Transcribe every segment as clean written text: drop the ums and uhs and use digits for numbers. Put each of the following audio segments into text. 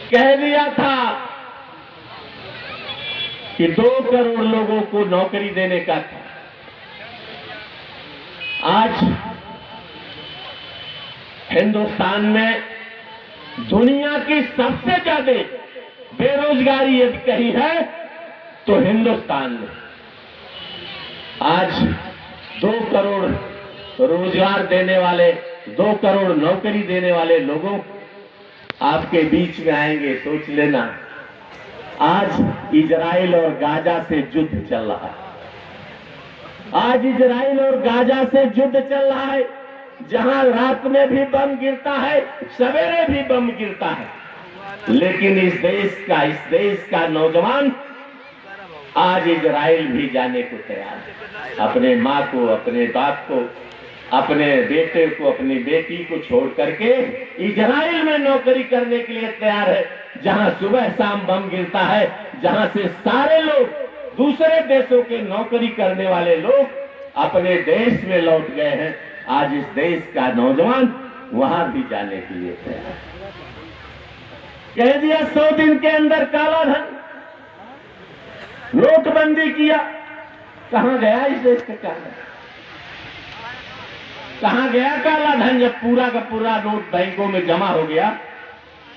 कह दिया था कि 2 करोड़ लोगों को नौकरी देने का था। आज हिंदुस्तान में दुनिया की सबसे ज्यादा बेरोजगारी यदि कहीं है तो हिंदुस्तान में। आज 2 करोड़ रोजगार देने वाले, 2 करोड़ नौकरी देने वाले लोगों आपके बीच में आएंगे। सोच लेना, आज इजराइल और गाजा से युद्ध चल रहा है। आज इजराइल और गाजा से युद्ध चल रहा है, जहां रात में भी बम गिरता है, सवेरे भी बम गिरता है, लेकिन इस देश का नौजवान आज इजराइल भी जाने को तैयार है। अपने माँ को, अपने बाप को, अपने बेटे को, अपनी बेटी को छोड़ करके इजराइल में नौकरी करने के लिए तैयार है, जहां सुबह शाम बम गिरता है, जहां से सारे लोग, दूसरे देशों के नौकरी करने वाले लोग अपने देश में लौट गए हैं। आज इस देश का नौजवान वहां भी जाने के लिए तैयार है। कह दिया 100 दिन के अंदर काला धन, नोटबंदी किया। कहां गया इस देश का काला धन? कहां गया काला धन? जब पूरा का पूरा नोट बैंकों में जमा हो गया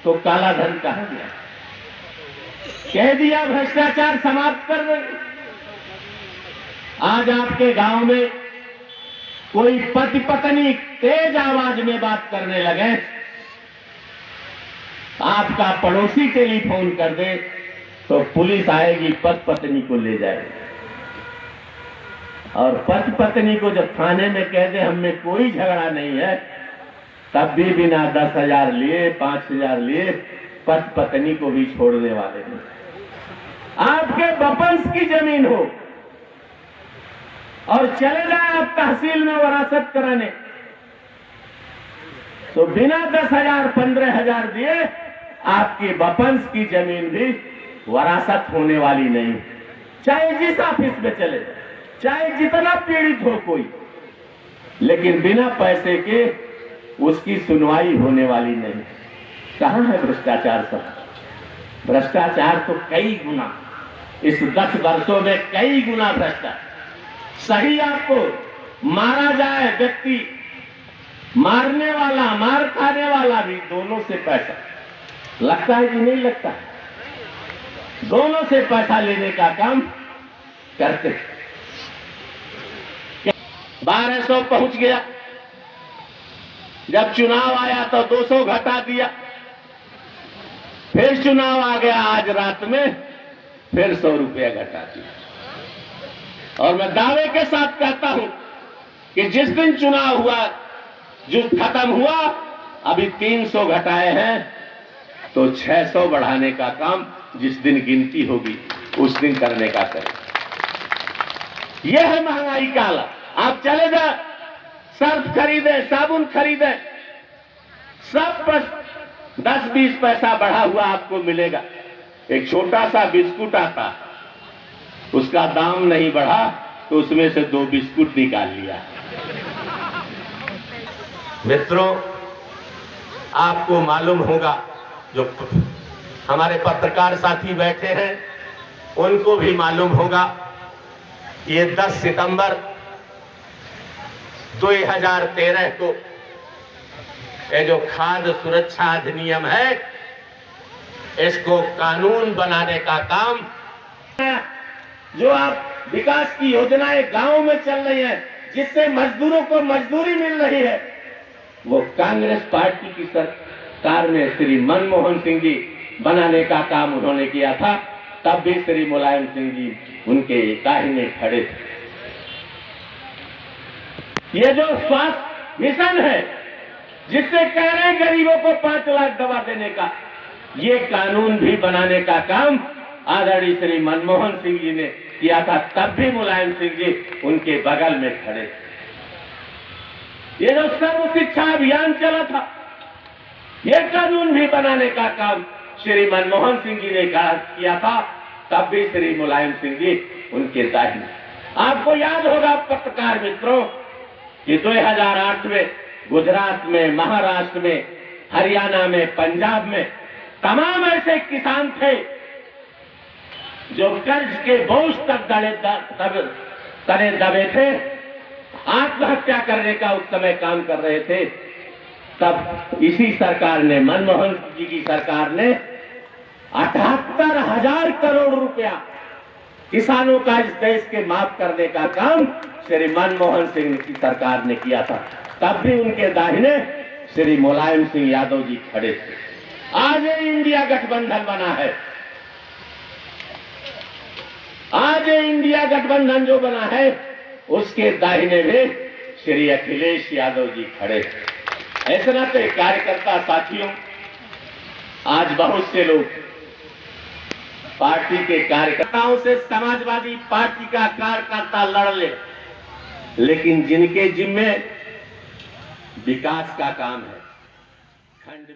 तो काला धन कहां गया? कह दिया भ्रष्टाचार समाप्त कर देंगे। आज आपके गांव में कोई पति पत्नी तेज आवाज में बात करने लगे, आपका पड़ोसी टेलीफोन कर दे तो पुलिस आएगी, पति पत्नी को ले जाएगी। और पति पत्नी को जब थाने में कह दे हमें कोई झगड़ा नहीं है, तब भी बिना 10,000 लिए, 5,000 लिए पति पत्नी को भी छोड़ने वाले नहीं। आपके बपंस की जमीन हो और चले जाए आप तहसील में वरासत कराने, तो बिना 10,000, 15,000 दिए आपकी बपंस की जमीन भी वरासत होने वाली नहीं। चाहे जिस ऑफिस में चले जाए, चाहे जितना पीड़ित हो कोई, लेकिन बिना पैसे के उसकी सुनवाई होने वाली नहीं। कहां है भ्रष्टाचार? सब भ्रष्टाचार तो कई गुना, इस 10 वर्षों में कई गुना भ्रष्टाचार। सही आपको मारा जाए, व्यक्ति मारने वाला, मार खाने वाला भी दोनों से पैसा लगता है कि नहीं लगता? दोनों से पैसा लेने का काम करते। 1200 पहुंच गया, जब चुनाव आया तो 200 घटा दिया, फिर चुनाव आ गया आज रात में, फिर 100 रुपया घटा दिया। और मैं दावे के साथ कहता हूं कि जिस दिन चुनाव हुआ, जो खत्म हुआ, अभी 300 घटाए हैं, तो 600 बढ़ाने का काम जिस दिन गिनती होगी उस दिन करने का करें। यह है महंगाई काला। आप चले जाए, सर्फ खरीदे, साबुन खरीदे, सब पर 10-20 पैसा बढ़ा हुआ आपको मिलेगा। एक छोटा सा बिस्कुट आता, उसका दाम नहीं बढ़ा तो उसमें से 2 बिस्कुट निकाल लिया। मित्रों, आपको मालूम होगा, जो हमारे पत्रकार साथी बैठे हैं उनको भी मालूम होगा, ये 10 सितंबर 2013 को ये जो खाद्य सुरक्षा अधिनियम है, इसको कानून बनाने का काम, जो आप विकास की योजनाएं गांव में चल रही है, जिससे मजदूरों को मजदूरी मिल रही है, वो कांग्रेस पार्टी की सरकार में श्री मनमोहन सिंह जी बनाने का काम उन्होंने किया था। तब भी श्री मुलायम सिंह जी उनके दाहिने खड़े थे। ये जो स्वास्थ्य मिशन है, जिससे कह रहे हैं गरीबों को 5 लाख दवा देने का, ये कानून भी बनाने का काम आदरणीय श्री मनमोहन सिंह जी ने किया था। तब भी मुलायम सिंह जी उनके बगल में खड़े थे। ये जो सर्व शिक्षा अभियान चला था, ये कानून भी बनाने का काम श्री मनमोहन सिंह जी ने किया था। तब भी श्री मुलायम सिंह जी उनके दाहिने। आपको याद होगा पत्रकार मित्रों कि 2008 में गुजरात में, महाराष्ट्र में, हरियाणा में, पंजाब में तमाम ऐसे किसान थे जो कर्ज के बोझ तक तले दबे थे, आत्महत्या करने का उस समय काम कर रहे थे। तब इसी सरकार ने, मनमोहन जी की सरकार ने 78,000 करोड़ रुपया किसानों का इस देश के माफ करने का काम श्री मनमोहन सिंह की सरकार ने किया था। तब भी उनके दाहिने श्री मुलायम सिंह यादव जी खड़े थे। आज ये इंडिया गठबंधन बना है, आज ये इंडिया गठबंधन जो बना है उसके दाहिने में श्री अखिलेश यादव जी खड़े थे। ऐसे नाते कार्यकर्ता साथियों, आज बहुत से लोग पार्टी के कार्यकर्ताओं से समाजवादी पार्टी का कार्यकर्ता लड़ ले, लेकिन जिनके जिम्मे विकास का काम है, खंड